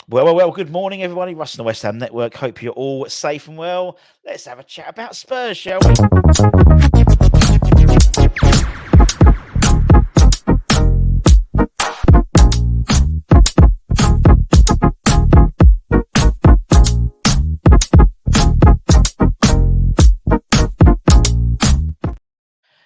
Well. Good morning, everybody. Russ and the West Ham Network. Hope you're all safe and well. Let's have a chat about Spurs, shall we?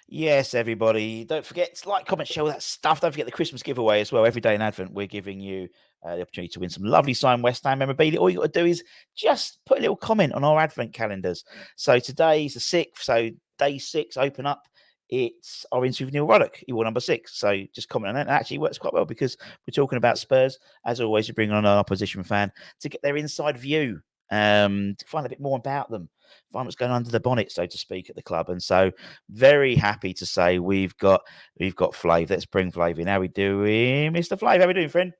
Yes, everybody. Don't forget to like, comment, share all that stuff. Don't forget the Christmas giveaway as well. Every day in Advent, we're giving you the opportunity to win some lovely signed West Ham memorabilia. All you got to do is just put a little comment on our Advent calendars. So today's the 6th. So day 6, open up. It's our interview with Neil Ruddock, Ewell number 6. So just comment on that. It actually works quite well because we're talking about Spurs. As always, we bring on an opposition fan to get their inside view, to find a bit more about them, find what's going on under the bonnet, so to speak, at the club. And so very happy to say we've got Flav. Let's bring Flav in. How we doing, Mr. Flav? How we doing, friend?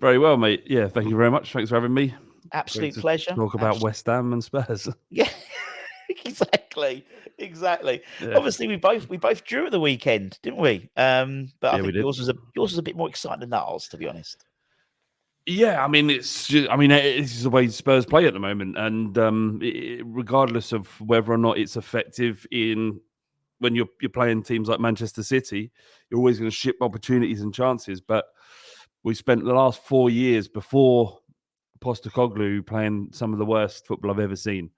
Very well, mate. Yeah, thank you very much. Thanks for having me. Great Absolute to pleasure. talk about West Ham and Spurs. Yeah, exactly. Yeah, Obviously, we both drew at the weekend, didn't we? But I yeah, we think did. yours was a bit more exciting than ours, to be honest. Yeah, I mean, it's just, I mean, this is the way Spurs play at the moment, and regardless of whether or not it's effective in when you're playing teams like Manchester City, you're always going to ship opportunities and chances. But we spent the last 4 years before Postecoglou playing some of the worst football I've ever seen.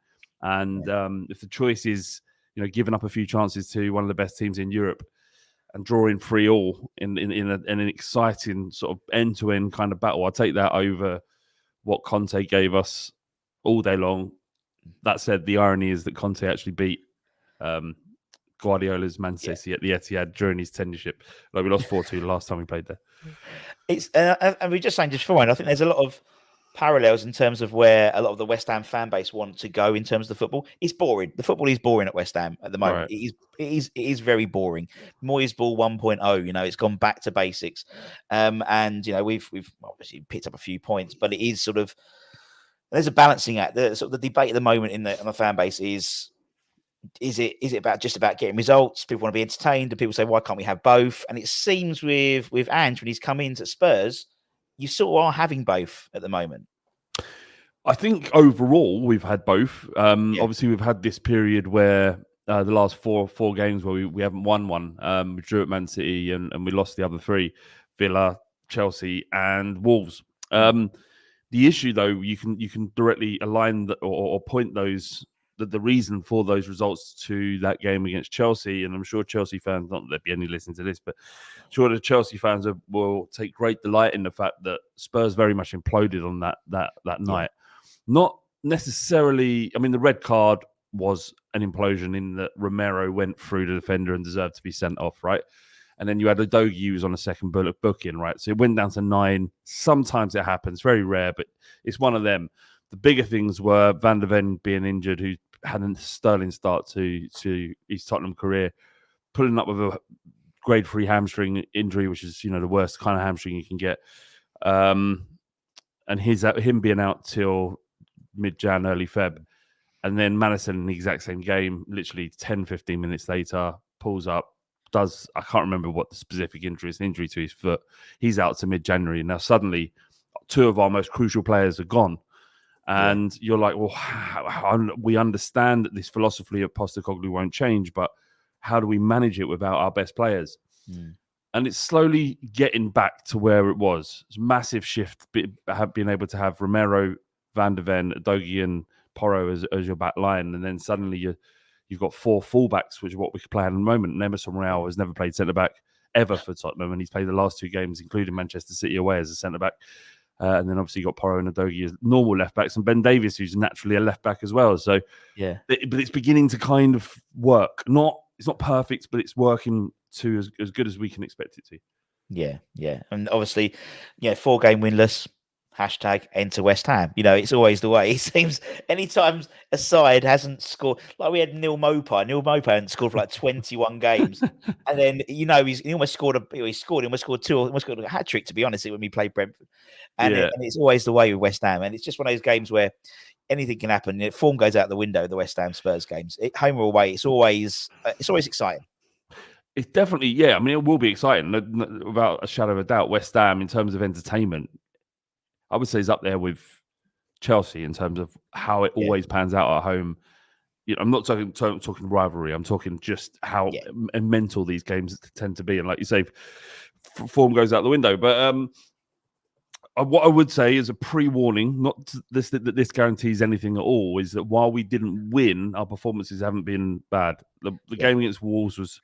And if the choice is, giving up a few chances to one of the best teams in Europe and drawing 3-3 in an exciting sort of end-to-end kind of battle, I'll take that over what Conte gave us all day long. That said, the irony is that Conte actually beat Guardiola's Man City at the Etihad during his tenureship. Like we lost 4-2 the last time we played there. It's and we're just saying, just for one, I think there's a lot of parallels in terms of where a lot of the West Ham fan base want to go in terms of the football. It's boring. The football is boring at West Ham at the moment. Right. It is very boring. Moyes ball 1.0, it's gone back to basics. And we've obviously picked up a few points, but it is sort of, there's a balancing act. The sort of the debate at the moment on the fan base is it about just about getting results? People want to be entertained, and people say, why can't we have both? And it seems with Ange, when he's come into Spurs, you sort of are having both at the moment. I think overall we've had both. Yeah. Obviously, we've had this period where the last four games where we haven't won one. We drew at Man City and we lost the other three: Villa, Chelsea, and Wolves. The issue, though, you can directly align or point those the reason for those results to that game against Chelsea, and I'm sure Chelsea fans, not that there'd be any listening to this, but sure the Chelsea fans will take great delight in the fact that Spurs very much imploded on that night. Not necessarily. I mean, the red card was an implosion in that Romero went through the defender and deserved to be sent off, right? And then you had Udogie who was on a second booking, right? So it went down to 9. Sometimes it happens, very rare, but it's one of them. The bigger things were Van der Ven being injured, who had a sterling start to his Tottenham career, pulling up with a grade 3 hamstring injury, which is the worst kind of hamstring you can get. And him being out till mid-Jan, early Feb. And then Madison in the exact same game, literally 10, 15 minutes later, pulls up, I can't remember what the specific injury is, an injury to his foot. He's out to mid-January. Now, suddenly, 2 of our most crucial players are gone. And you're like, well, we understand that this philosophy of Postecoglou won't change, but how do we manage it without our best players? And it's slowly getting back to where it was. It's a massive shift, being able to have Romero, Van der Ven, Udogie, and Porro as your back line. And then suddenly you've got 4 fullbacks, which is what we play at the moment. And Emerson Royal has never played centre-back ever for Tottenham, and he's played the last 2 games, including Manchester City away, as a centre-back. And then obviously you got Porro and Udogie as normal left-backs, and Ben Davies, who's naturally a left-back as well. So, but it's beginning to kind of work. It's not perfect, but it's working to as good as we can expect it to. Yeah. And obviously, 4-game winless. Hashtag enter West Ham. It's always the way. It seems anytime a side hasn't scored, like we had Neil Mopai. Neil Mopai hadn't scored for like 21 games. And then, he almost scored he almost scored 2, almost scored a hat trick, to be honest, when we played Brentford. And it's always the way with West Ham. And it's just one of those games where anything can happen. Form goes out the window, the West Ham Spurs games. Home or away, it's always exciting. It's definitely, I mean, it will be exciting, without a shadow of a doubt. West Ham, in terms of entertainment, I would say is up there with Chelsea in terms of how it Yeah. always pans out at home. I'm not talking rivalry. I'm talking just how Yeah. mental these games tend to be, and like you say, form goes out the window. But what I would say is a pre-warning, not that this guarantees anything at all, is that while we didn't win, our performances haven't been bad. The Yeah. game against Wolves was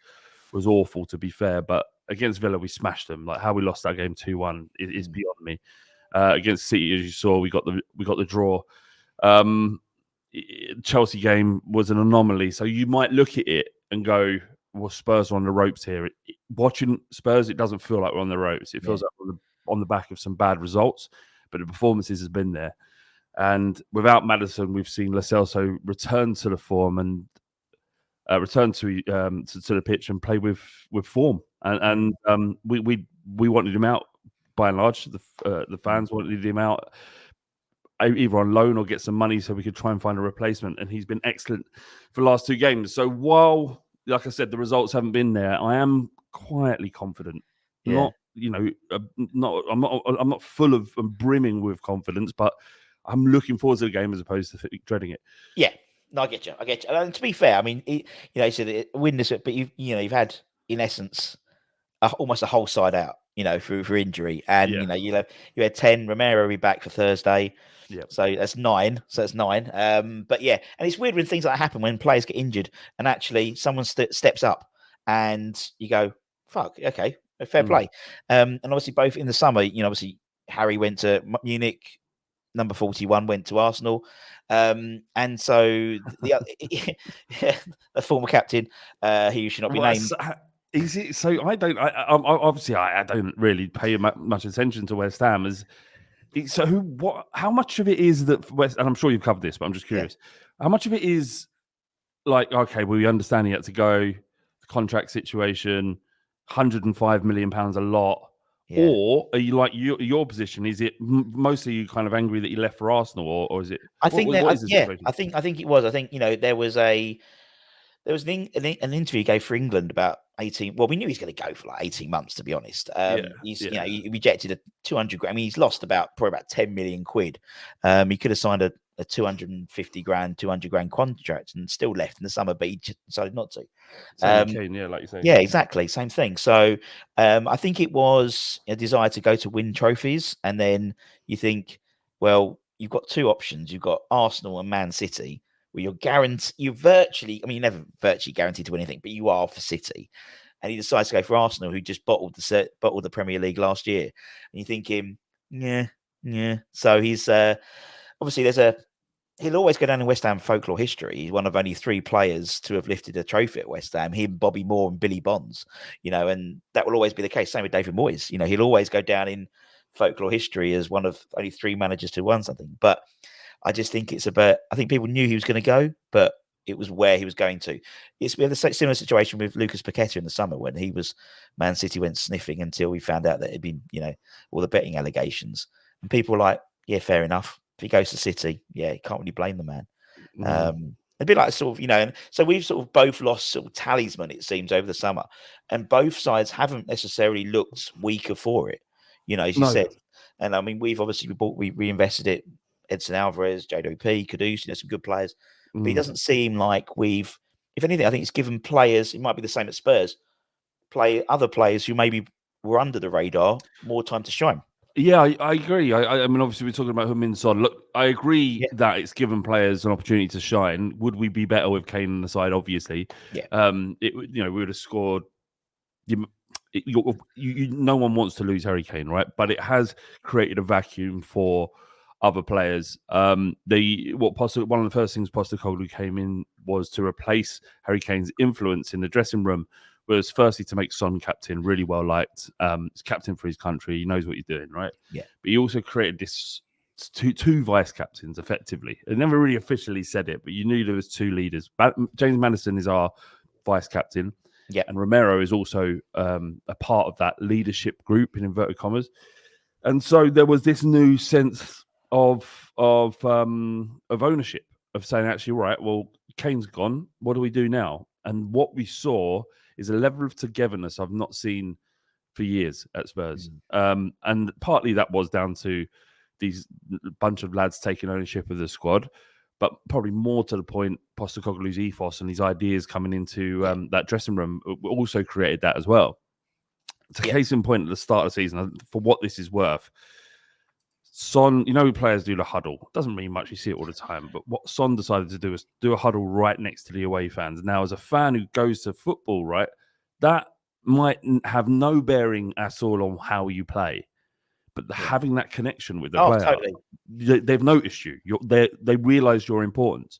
awful, to be fair, but against Villa we smashed them. Like how we lost that game 2-1 is beyond me. Against City, as you saw, we got the draw. Chelsea game was an anomaly, so you might look at it and go, "Well, Spurs are on the ropes here." Watching Spurs, it doesn't feel like we're on the ropes. It feels like we're on the back of some bad results, but the performances has been there. And without Maddison, we've seen Lo Celso return to the form and return to the pitch and play with form. And we wanted him out by and large. The fans wanted him out either on loan or get some money so we could try and find a replacement. And he's been excellent for the last 2 games. So while, like I said, the results haven't been there, I am quietly confident. Yeah. I'm not full of and brimming with confidence, but I'm looking forward to the game as opposed to dreading it. Yeah. No, I get you. And to be fair, I mean, you said win this, but you've had in essence almost a whole side out, for injury, and you had 10. Romero will be back for Thursday. Yeah. So that's 9. But yeah, and it's weird when things like that happen when players get injured and actually someone steps up and you go, fuck, okay, fair play. And obviously both in the summer, obviously Harry went to Munich, number 41 went to Arsenal. And so the former captain, who should not be named. Is it so? I don't. Obviously, I don't really pay much attention to West Ham. So how much of it is that West? And I'm sure you've covered this, but I'm just curious. Yeah. How much of it is like, okay, well, we understand he had to go, the contract situation, £105 million a lot. Yeah. Or are you like your position? Is it mostly you kind of angry that he left for Arsenal, or is it? I think what is the situation? I think it was. I think there was an interview he gave for England about 18. Well, we knew he's going to go for like 18 months, to be honest. He rejected a 200 grand. I mean, he's lost probably about 10 million quid. He could have signed a 250 grand, 200 grand contract and still left in the summer, but he just decided not to. Kane, like you say. Yeah, exactly. Same thing. So I think it was a desire to go to win trophies. And then you think, well, you've got 2 options. You've got Arsenal and Man City. Well, you're virtually, I mean, you're never virtually guaranteed to win anything, but you are for City. And he decides to go for Arsenal, who just bottled the Premier League last year. And you're thinking, yeah. So he's obviously he'll always go down in West Ham folklore history. He's one of only 3 players to have lifted a trophy at West Ham. Him, Bobby Moore, and Billy Bonds. And that will always be the case. Same with David Moyes. He'll always go down in folklore history as one of only 3 managers to have won something. But I just think I think people knew he was going to go, but it was where he was going to. We had a similar situation with Lucas Paqueta in the summer when Man City went sniffing until we found out that it'd been, all the betting allegations. And people were like, yeah, fair enough. If he goes to City, yeah, you can't really blame the man. It'd be like sort of, and so we've sort of both lost sort of talisman, it seems, over the summer. And both sides haven't necessarily looked weaker for it, as you said. And I mean, we've obviously we reinvested it. Edson Alvarez, JWP, Kudus, some good players. But it doesn't seem like if anything, I think it's given players, it might be the same at Spurs, other players who maybe were under the radar more time to shine. Yeah, I agree. I mean, obviously, we're talking about Heung-min Son. Look, I agree that it's given players an opportunity to shine. Would we be better with Kane on the side? Obviously. Yeah. We would have scored. No one wants to lose Harry Kane, right? But it has created a vacuum for other players. One of the first things Postecoglou came in was to replace Harry Kane's influence in the dressing room. Was firstly to make Son captain, really well liked. He's captain for his country. He knows what he's doing, right? Yeah. But he also created this two vice captains, effectively. They never really officially said it, but you knew there was 2 leaders. James Maddison is our vice captain. Yeah. And Romero is also a part of that leadership group, in inverted commas. And so there was this new sense of ownership, of saying, actually, right, well, Kane's gone. What do we do now? And what we saw is a level of togetherness I've not seen for years at Spurs. And partly that was down to these bunch of lads taking ownership of the squad, but probably more to the point, Postecoglou's ethos and his ideas coming into that dressing room also created that as well. To case in point, at the start of the season, for what this is worth, Son, players do the huddle. Doesn't mean much. You see it all the time. But what Son decided to do is do a huddle right next to the away fans. Now, as a fan who goes to football, right, that might have no bearing at all on how you play. But having that connection with the player, totally. They've noticed you. They realise your importance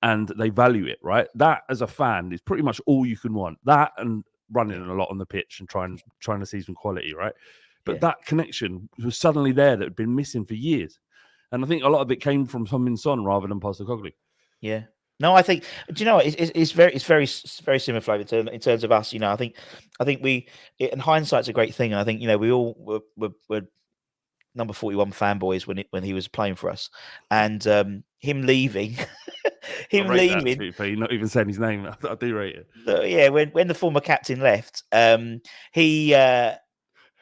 and they value it, right? That, as a fan, is pretty much all you can want. That and running a lot on the pitch and trying to see some quality, right? But that connection was suddenly there that had been missing for years. And I think a lot of it came from Heung-min Son rather than Postecoglou. Yeah. No, I think. Do you know what? It's very similar, Flav, in terms of us. I think we, in hindsight's a great thing. And I think we all were number 41 fanboys when he was playing for us, and him leaving, I rate that, you're not even saying his name. I do rate it. Yeah, when the former captain left, he.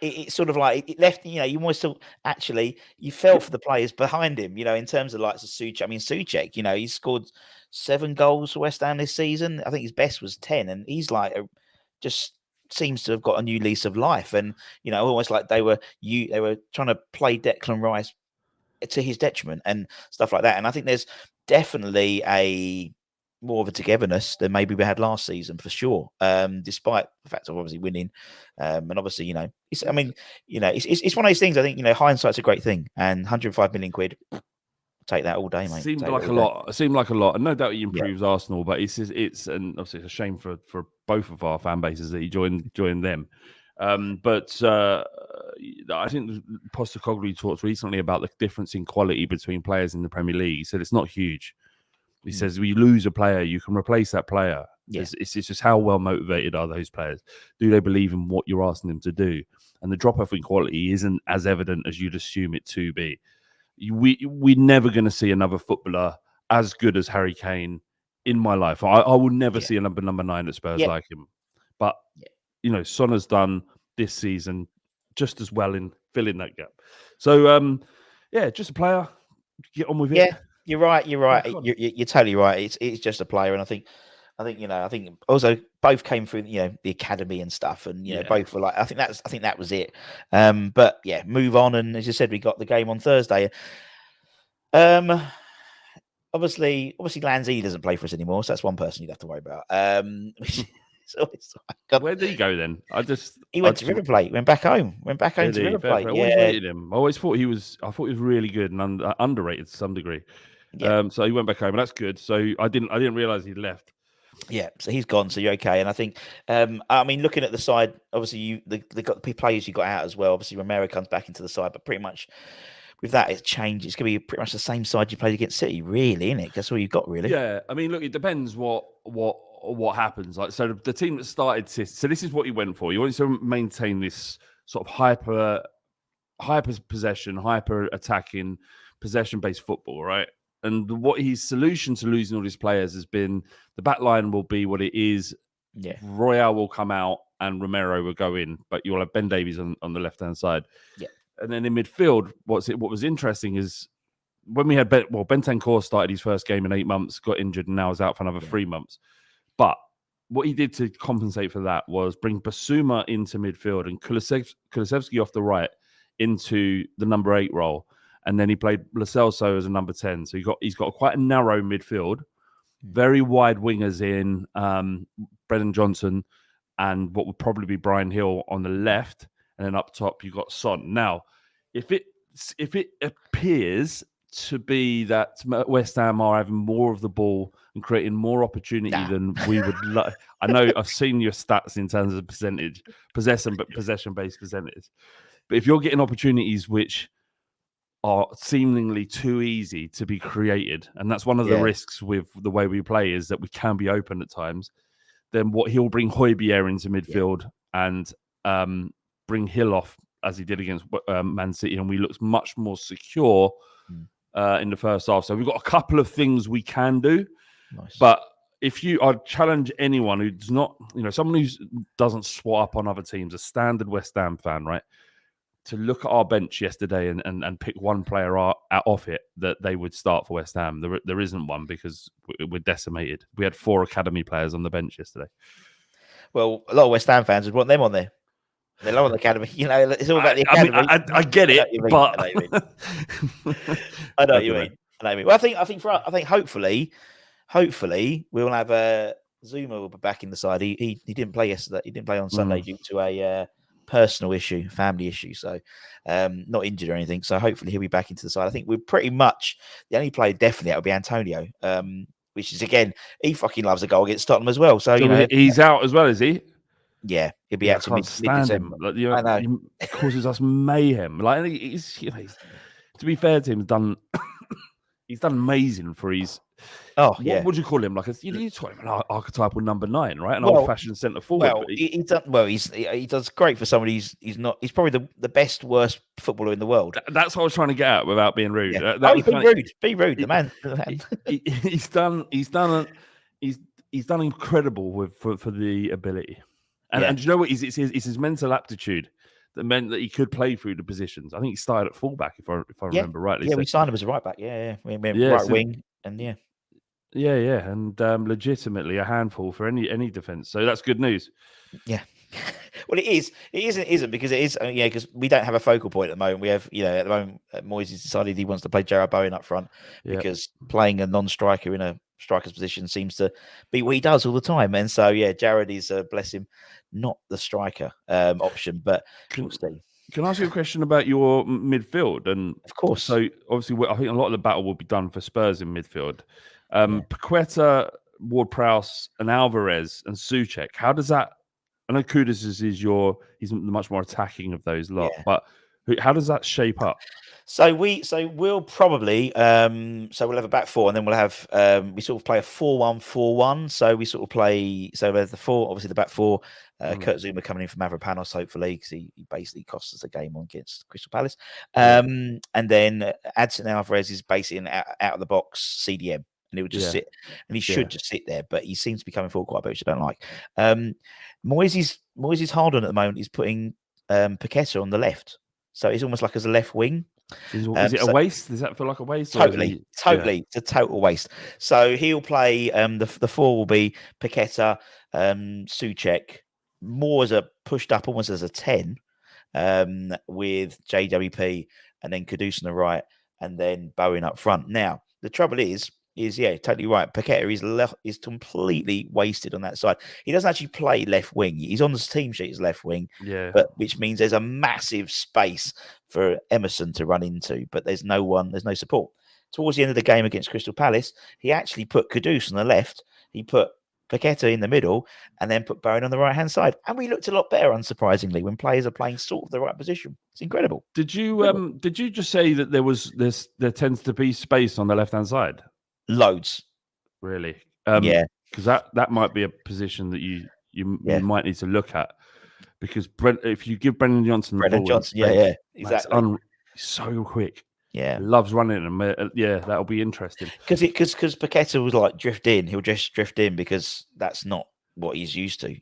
It's sort of like it left, you almost thought, actually, you felt for the players behind him, in terms of likes of Souček. I mean, Souček, he's scored 7 goals for West Ham this season. I think his best was 10, and he's just seems to have got a new lease of life. And, almost like they were trying to play Declan Rice to his detriment and stuff like that. And I think there's definitely more of a togetherness than maybe we had last season, for sure. Despite the fact of obviously winning, and obviously it's one of those things. I think hindsight's a great thing, and 105 million quid, take that all day, mate. Seemed like a lot. It seemed like a lot, and no doubt he improves Arsenal. But it's and obviously it's a shame for both of our fan bases that he joined them. But I think Postecoglou talked recently about the difference in quality between players in the Premier League. He said it's not huge. He says, we lose a player, you can replace that player. Yeah. It's just how well motivated are those players? Do they believe in what you're asking them to do? And the drop-off in quality isn't as evident as you'd assume it to be. We're never going to see another footballer as good as Harry Kane in my life. I will never see a number 9 at Spurs like him. But, Son has done this season just as well in filling that gap. So, just a player. Get on with it. Yeah. You're right. You're totally right. It's just a player, and I think also both came through the academy and stuff, and both were like, I think that was it. But yeah, move on, and as you said, we got the game on Thursday. Obviously, Lanzini doesn't play for us anymore, so that's one person you'd have to worry about. Where did he go then? He went to River Plate. Went back home to River Plate. I always rated him. I always thought he was really good and underrated to some degree. Yeah. So he went back home, and that's good. So I didn't realize he'd left. Yeah, so he's gone. So you're okay. And I think, I mean, looking at the side, obviously they got the players you got out as well. Obviously Romero comes back into the side, but pretty much with that, it's changed. It's going to be pretty much the same side you played against City, really, isn't it? That's all you've got, really. Yeah, I mean, look, it depends what happens. Like, so the team that started, so this is what you went for. You wanted to maintain this sort of hyper possession, hyper attacking, possession-based football, right? And what his solution to losing all his players has been, the back line will be what it is. Yeah. Royale will come out and Romero will go in, but you'll have Ben Davies on the left-hand side. Yeah. And then in midfield, what was interesting is when we had Bentancur started his first game in 8 months, got injured, and now is out for another 3 months. But what he did to compensate for that was bring Basuma into midfield and Kulusevski off the right into the number 8 role. And then he played Lo Celso as a number 10. So he's got quite a narrow midfield, very wide wingers in Brennan Johnson and what would probably be Brian Hill on the left. And then up top, you've got Son. Now, if it appears to be that West Ham are having more of the ball and creating more opportunity than we would like, I know I've seen your stats in terms of possession-based percentage. But if you're getting opportunities which are seemingly too easy to be created, and that's one of the risks with the way we play is that we can be open at times, then what he'll bring Højbjerg into midfield and bring Hill off as he did against Man City, and we looked much more secure in the first half. So we've got a couple of things we can do. Nice. But I'd challenge anyone who's not, someone who doesn't swat up on other teams, a standard West Ham fan, right? to look at our bench yesterday and pick one player off it that they would start for West Ham. There isn't one because we're decimated. We had 4 academy players on the bench yesterday. Well, a lot of West Ham fans would want them on there. They're low on the academy. You know, it's all about the I mean, academy. I get it, but I know what you mean. Well, I think hopefully we'll have Zuma will be back in the side. He didn't play yesterday. He didn't play on Sunday due to a personal issue, family issue. So not injured or anything. So hopefully he'll be back into the side. I think we're pretty much the only player definitely that will be Antonio. Which is again, he fucking loves a goal against Tottenham as well. So he's out as well, is he? Yeah, he'll be out till mid-December. Like, I know. He causes us mayhem. Like he's to be fair to him, he's done amazing for his. What would you call him? Like you call him an archetypal number 9, right? An old-fashioned centre forward. Well, he does great for somebody. He's probably the best worst footballer in the world. That's what I was trying to get at without being rude. Yeah. Be rude. The man. He's done incredible for the ability. And you know what? It's his mental aptitude that meant that he could play through the positions. I think he started at fullback, if I remember rightly. Yeah, we signed him as a right back. We went right wing, and and legitimately a handful for any defense. So that's good news. Yeah. Well, it is. It isn't because it is. Because we don't have a focal point at the moment. We have, at the moment, Moyes has decided he wants to play Jarrod Bowen up front because playing a non-striker in a striker's position seems to be what he does all the time. And so, Jarrod is, bless him, not the striker option. But we'll see. Can I ask you a question about your midfield? And of course. So obviously, I think a lot of the battle will be done for Spurs in midfield. Paqueta, Ward-Prowse, and Alvarez and Souček. How does that? I know Kudus he's much more attacking of those lot, but how does that shape up? So we'll probably we'll have a back 4, and then we'll have we sort of play a 4-1-4-1. So we sort of play there's the 4, obviously the back 4. Kurt Zuma coming in from Mavropanos, hopefully, because he basically cost us a game on against Crystal Palace. And then Adson Alvarez is basically an out of the box CDM, and he would just sit, and he should just sit there, but he seems to be coming forward quite a bit, which I don't like. Moyes' hard on at the moment. He's putting Paqueta on the left, so it's almost like as a left wing. Is it a waste? Does that feel like a waste? Totally. It's a total waste. So he'll play. The 4 will be Paqueta, Souček, more as a pushed up, almost as a 10, with JWP, and then Kudus on the right, and then Bowen up front. Now the trouble is totally right. Paqueta is completely wasted on that side. He doesn't actually play left wing. He's on the team sheet as left wing, but which means there's a massive space for Emerson to run into, but there's no support. Towards the end of the game against Crystal Palace, he actually put Kudus on the left. He put Paqueta in the middle, and then put Bowen on the right-hand side. And we looked a lot better, unsurprisingly, when players are playing sort of the right position. It's incredible. Did you just say that there tends to be space on the left-hand side? Loads. Really? Because that might be a position that you might need to look at, because if you give Brendan Johnson exactly, so quick. Yeah, loves running, and that'll be interesting. Because Paqueta was like drift in. He'll just drift in because that's not what he's used to.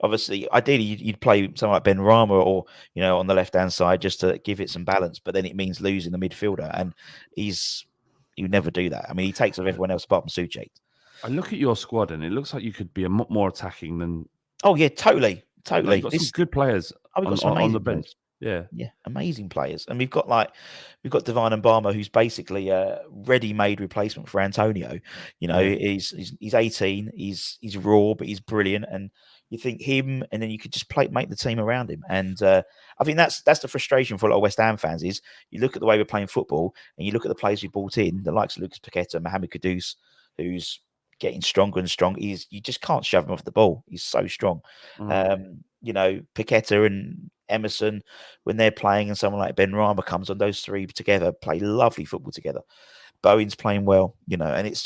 Obviously, ideally you'd play someone like Ben Rama or on the left hand side just to give it some balance. But then it means losing the midfielder, and you never do that. I mean, he takes off everyone else apart from Souček. I look at your squad, and it looks like you could be a lot more attacking than. Oh yeah, totally. You've got some good players on the bench. Yeah, amazing players, and we've got Divine and Barmer, who's basically a ready-made replacement for Antonio. He's 18, he's raw, but he's brilliant, and you think him, and then you could just make the team around him. And I think that's the frustration for a lot of West Ham fans is you look at the way we're playing football, and you look at the players we brought in, the likes of Lucas Paqueta, Mohamed Kudus, who's getting stronger and stronger. You just can't shove him off the ball. He's so strong. Paqueta and Emerson, when they're playing, and someone like Ben Rama comes on, those 3 together play lovely football together. Bowen's playing well, and it's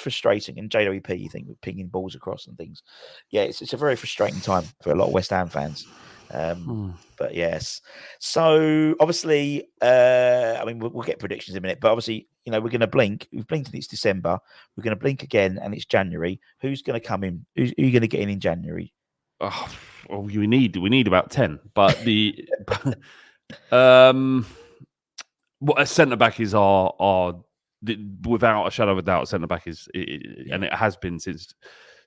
frustrating. And JWP, you think, with pinging balls across and things. Yeah, it's a very frustrating time for a lot of West Ham fans. But yes, so obviously, we'll get predictions in a minute. But obviously, we're going to blink. We've blinked and it's December. We're going to blink again and it's January. Who's going to come in? Who are you going to get in January? Oh, well, we need about 10, but the what a centre back is without a shadow of a doubt, centre back is, and it has been since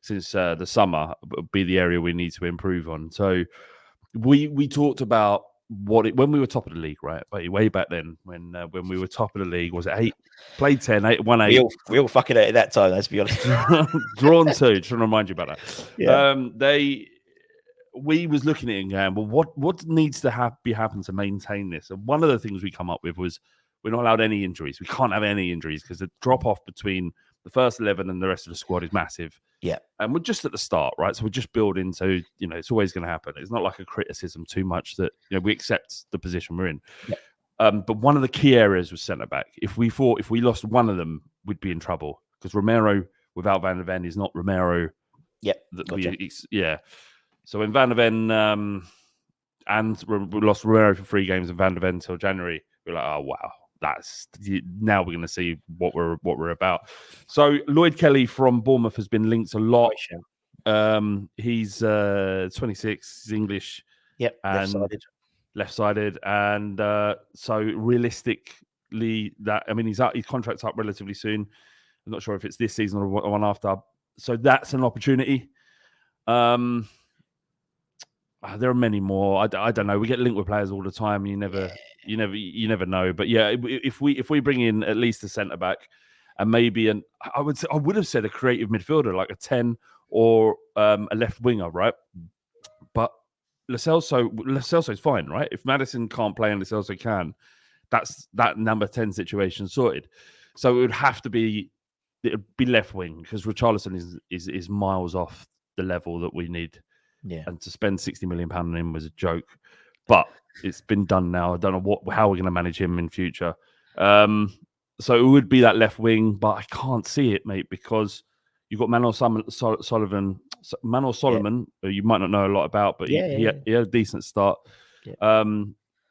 the summer, be the area we need to improve on. So we talked about when we were top of the league, right? Way back then, when we were top of the league, was it 8? Played 10, 8, won 8. We all fucking ate at that time. Let's be honest. Drawn 2. Just to remind you about that. Yeah. We was looking at it and going, well, what needs to be happen to maintain this? And one of the things we come up with was we're not allowed any injuries. We can't have any injuries because the drop off between the first 11 and the rest of the squad is massive. Yeah. And we're just at the start, right? So we're just building. So, it's always going to happen. It's not like a criticism too much that, we accept the position we're in. Yeah. But one of the key areas was centre back. If we lost one of them, we'd be in trouble because Romero without Van der Ven is not Romero. Yeah. Yeah. So when Van der Ven and we lost Romero for 3 games and Van der Ven until January, we're like, oh wow, now we're going to see what we're about. So Lloyd Kelly from Bournemouth has been linked a lot. He's 26, he's English. Yep, left-sided, and so realistically, his contract's up relatively soon. I'm not sure if it's this season or one after. So that's an opportunity. There are many more. I don't know. We get linked with players all the time. You never know. But yeah, if we bring in at least a centre back and maybe I would have said a creative midfielder like a 10 or a left winger, right? But Lo Celso is fine, right? If Maddison can't play and Lo Celso can, that's that number 10 situation sorted. So it would have to be left wing because Richarlison is miles off the level that we need. Yeah. And to spend £60 million on him was a joke, but it's been done now. I don't know how we're going to manage him in future. So it would be that left wing, but I can't see it, mate, because you've got Manuel Solomon, who you might not know a lot about, but he had a decent start. Yeah.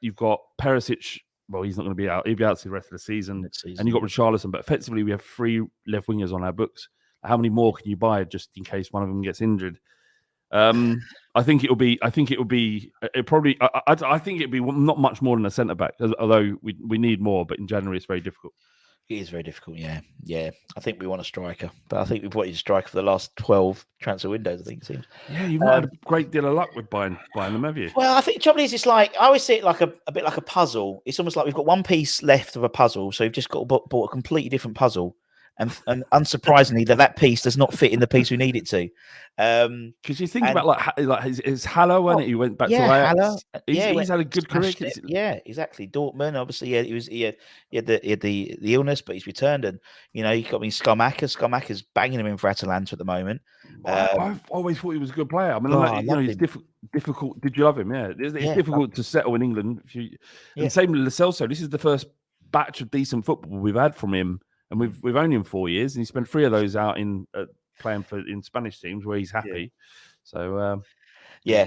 You've got Perisic. Well, he's not going to be out. He'll be out for the rest of the season. And you've got Richarlison. But effectively, we have 3 left wingers on our books. How many more can you buy just in case one of them gets injured? I think it'll be not much more than a centre back, although we need more. But in January, it's very difficult. It is very difficult, yeah. I think we want a striker, but I think we've wanted a striker for the last 12 transfer windows, I think it seems. Yeah, you've not had a great deal of luck with buying them, have you? Well, I think the trouble is, it's like, I always see it like a bit like a puzzle. It's almost like we've got one piece left of a puzzle, so we've just got bought a completely different puzzle. And unsurprisingly, that piece does not fit in the piece we need it to. Because you think about like his Hallo, when he went back to Ajax. He's had a good career. Yeah, exactly. Dortmund, obviously, he had the illness, but he's returned, and you got Scamacca's banging him in for Atalanta at the moment. I've always thought he was a good player. I mean, he's difficult. Did you love him? Yeah, it's difficult to settle in England. And same with Lo Celso. This is the first batch of decent football we've had from him. And we've owned him 4 years, and he spent 3 of those out in playing in Spanish teams where he's happy. Yeah. So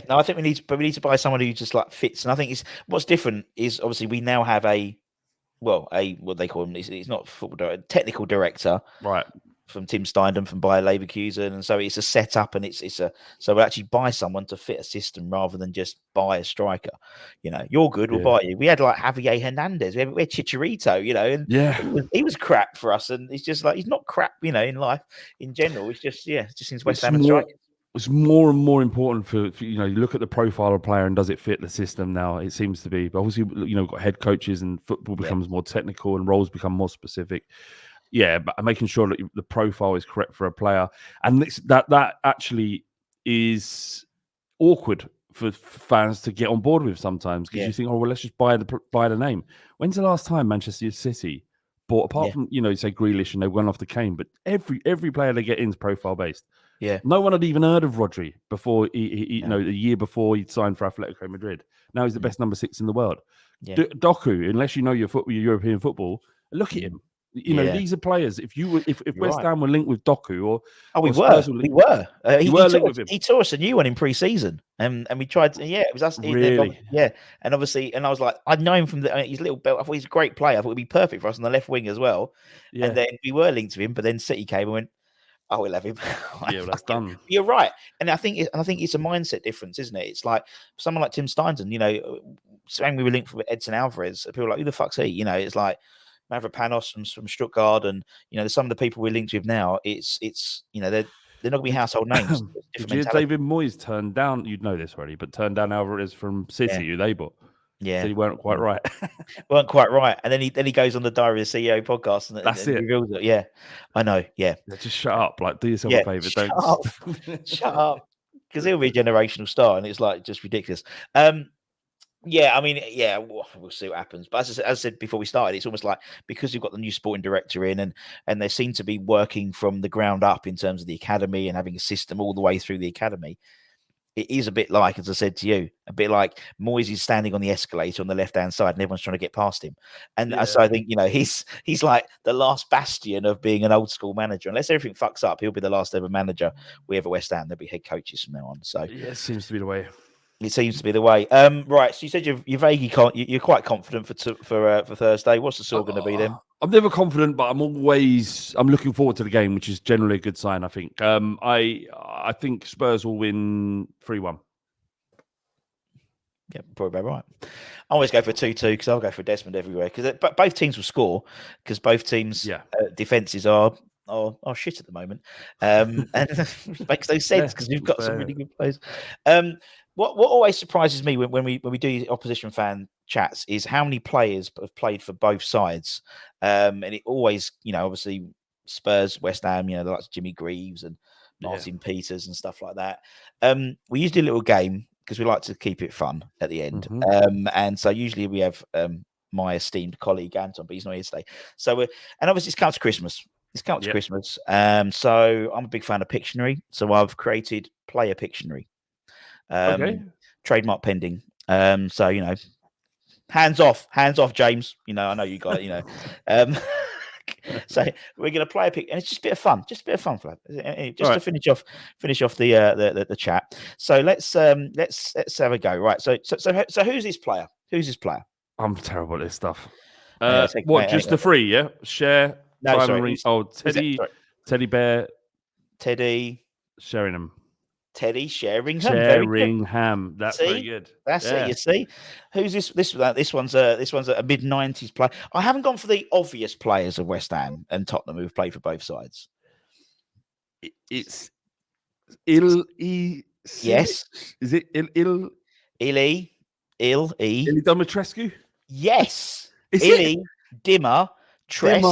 no, I think we need to buy someone who just like fits. And I think what's different is obviously we now have what they call him. He's not football director, technical director, right? From Tim Steindem from Bayer Leverkusen, and so it's a setup, and so we'll actually buy someone to fit a system rather than just buy a striker. You're good, we'll buy you. We had like Javier Hernandez, we had Chicharito, and he was crap for us, and it's just like he's not crap, in life in general. It's just since West Ham strikers. It's more and more important for you look at the profile of player and does it fit the system now? It seems to be, but obviously we've got head coaches and football becomes more technical and roles become more specific. Yeah, but making sure that the profile is correct for a player, and that actually is awkward for fans to get on board with sometimes because you think, oh well, let's just buy the name. When's the last time Manchester City bought, apart from say Grealish and they went off the cane, but every player they get in is profile based. Yeah, no one had even heard of Rodri before the year before he'd signed for Atletico Madrid. Now he's the best number 6 in the world. Yeah. Doku, unless you know your European football, look at him. These are players. If West Ham were linked with Doku we were. He tore us a new one in pre-season, and we tried. It was us. Really? And obviously, and I was like, I'd know him from his little belt. I thought he's a great player. I thought he'd be perfect for us on the left wing as well. Yeah. And then we were linked to him, but then City came and went, I will have him. Yeah, well, that's done. You're right, and I think it's a mindset difference, isn't it? It's like someone like Tim Steinson, saying we were linked with Edson Alvarez. People are like, who the fuck's he? It's like Mavropanos from Stuttgart, and some of the people we're linked with now. It's they're not going to be household names. Did you hear David Moyes turned down? You'd know this already, but turned down Alvarez from City, who they bought. Yeah, so he weren't quite right. weren't quite right, and then he goes on the Diary of the CEO podcast and That's it. reveals it. Yeah, I know. Yeah, just shut up. Like, do yourself a favor. Shut up, because he'll be a generational star, and it's like just ridiculous. Yeah, I mean, yeah, we'll see what happens. But as I said before we started, it's almost like because you've got the new sporting director in, and they seem to be working from the ground up in terms of the academy and having a system all the way through the academy. It is a bit like, as I said to you, a bit like Moyes is standing on the escalator on the left-hand side and everyone's trying to get past him. And so I think, he's like the last bastion of being an old school manager. Unless everything fucks up, he'll be the last ever manager we have at West Ham. They'll be head coaches from now on. So yeah, it seems to be the way. It seems to be the way. Right. So you said you're vaguely you're quite confident for Thursday. What's the score going to be then? I'm never confident, but I'm looking forward to the game, which is generally a good sign. I think. I think Spurs will win 3-1. Yeah, probably about right. I always go for 2-2 because I'll go for Desmond everywhere because both teams will score because both teams' defenses are shit at the moment, and it makes no sense because we've got some really good players. What always surprises me when we do opposition fan chats is how many players have played for both sides, and it always obviously Spurs, West Ham, the likes of Jimmy Greaves and Martin Peters and stuff like that. We usually do a little game because we like to keep it fun at the end, and so usually we have my esteemed colleague Anton, but he's not here today. So and obviously it's coming to Christmas. Christmas. So I'm a big fan of Pictionary. So I've created Player Pictionary. Trademark pending. So hands off, James. I know you got it. So we're going to play a pick, and it's just a bit of fun, Flav. Just to finish off the chat. So let's have a go. Right. So who's this player? I'm terrible at this stuff. Just the three? Yeah. Share. No, sorry. Teddy Bear. Teddy Sheringham. Teddy Sheringham. Sheringham. That's very good. That's it. You see, who's this? This one's a mid-90s player. I haven't gone for the obvious players of West Ham and Tottenham who've played for both sides. It's Yes. Is it Ili Dimitrescu? Yes. Is Ili Dimmer Tres.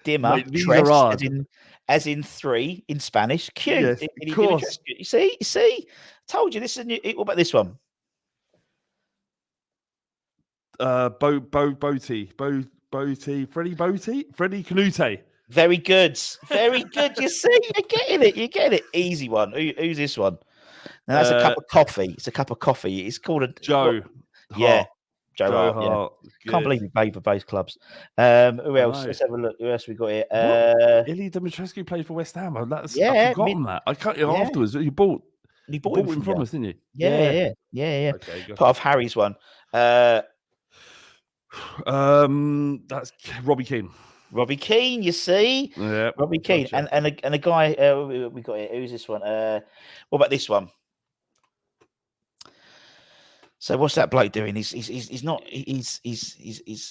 Dimmer Tres, as in three in Spanish. Cute. Yes, of course. You see. Told you this is new. What about this one? Freddie Canute. Very good. You see, you're getting it. Easy one. Who's this one? Now that's a cup of coffee. It's a cup of coffee. It's called a Joe. Joe Hart. Yeah. Can't believe he played for both clubs. Who else? Let's have a look. Who else we got here? Ili Dimitrescu played for West Ham. I've forgotten that. I cut you afterwards. You bought him from us, didn't you? Yeah. Okay, part of Harry's one. That's Robbie Keane. Robbie Keane, you see? Yeah. Robbie Keane. Gotcha. And a guy we got here. Who's this one? What about this one? So what's that bloke doing? He's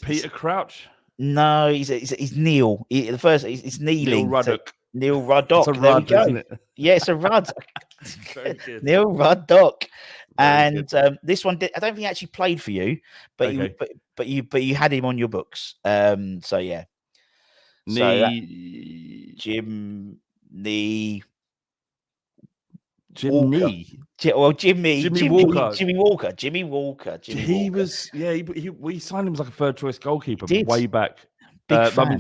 Peter Crouch. No, he's Neil. He's kneeling. Neil Ruddock. Neil Ruddock. It's a Rudd, isn't it? Yeah, it's a Rudd. Very good. Neil Ruddock. And this one, I don't think he actually played for you, but you had him on your books. So yeah. Jim Walker. We signed him as like a third choice goalkeeper way back. Big fan. He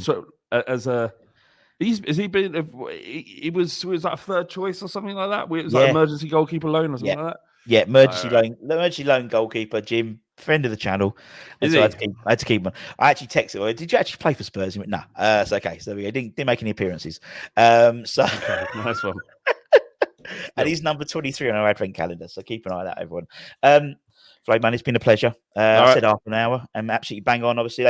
was like a third choice or something like that. It was like emergency goalkeeper loan or something like that. Yeah, emergency loan goalkeeper. Jim, friend of the channel. So I had to keep him. I actually texted him. Did you actually play for Spurs? He went, nah. It's okay. So there we go. Didn't make any appearances. Okay, nice one. And he's number 23 on our advent calendar. So keep an eye on that, everyone. Flav, man, it's been a pleasure. I said half an hour. I'm absolutely bang on. Obviously,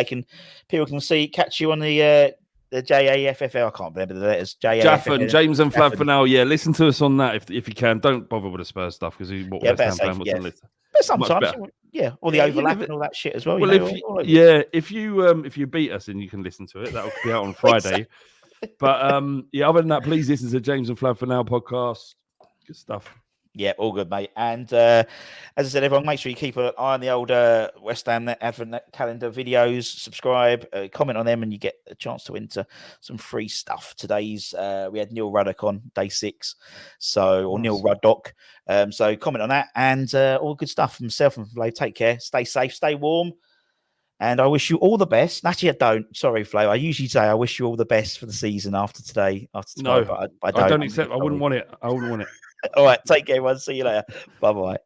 people can catch you on the the JAFFL. I can't remember the letters. Jaffn, James and Flav for Jaffn. now. Yeah, listen to us on that if you can. Don't bother with the Spurs stuff because what Yeah, West better Ham fan safe. wants Yeah, to listen. but Much sometimes, better. yeah, all the Yeah, overlap and all that shit as well. Well, You know, all over it. if you beat us and you can listen to it, that'll be out on Friday. But yeah, other than that, please listen to James and Flav for Now podcast. Good stuff. Yeah, all good, mate. And as I said, everyone, make sure you keep an eye on the old West Ham Advent calendar videos. Subscribe, comment on them, and you get a chance to enter some free stuff. Today's we had Neil Ruddock on day 6, or Neil Ruddock. So comment on that, and all good stuff from myself and Flo. Take care, stay safe, stay warm. And I wish you all the best. Actually, I don't. Sorry, Flo. I usually say I wish you all the best for the season after today, after tomorrow, No, but I don't. accept. I wouldn't want it. I wouldn't want it. All right, take care, everyone. See you later. Bye-bye.